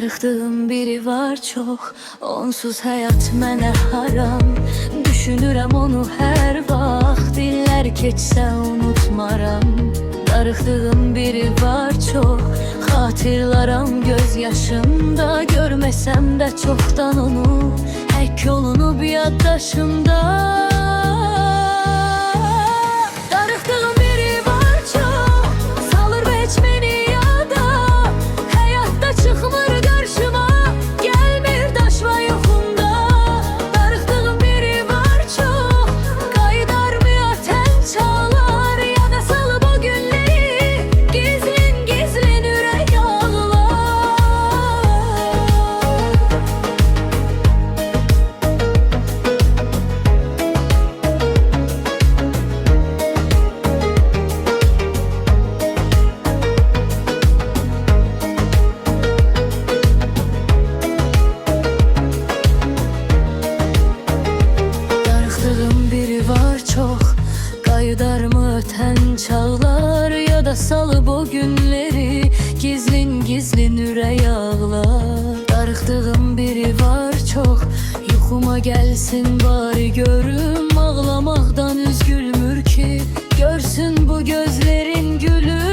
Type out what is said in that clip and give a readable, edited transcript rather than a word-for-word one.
Darıxdığım biri var çok, onsuz həyat mənə haram. Düşünürəm onu hər vaxt, illər keçsə unutmaram. Darıxdığım biri var çok, xatırlaram göz yaşımda. Görməsəm də çoxdan onu, həkk olunub yaddaşımda. Darıxdığım biri var çok, salır heç məni yada. Həyatda çıxmır qarşıma, gəlmir daşma yoxumda. Darıxdığım biri var çok, qayıdarmı atən çağlar. Yada salıb o günləri, gizlin gizlin ürək ağlar. Darıxdığım biri var çok, qayıdarmı ötən çağlar. Ya da salıb o günləri, gizlin gizlin ürək ağlar. Darıxdığım biri var çok, yuxuma gəlsin bari görüm. Ağlamaqdan üz gülmür ki, görsün bu gözlerin gülür.